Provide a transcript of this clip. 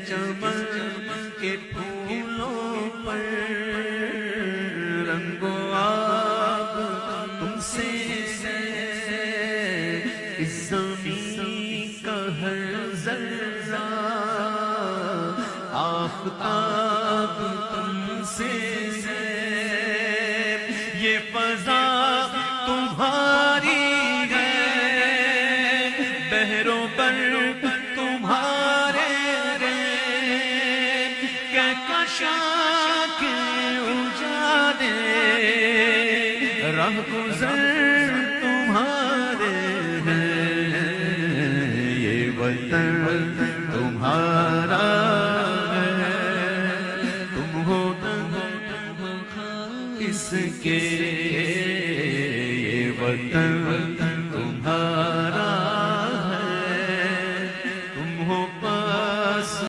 چمن کے پھولوں پر رنگ و آب تم سے اس زمین کا ہر ذرہ آفتاب تم سے یہ فضا تمہاری ہے بحر و بر تمہارے کہکشاں کے اجالے راہ گزر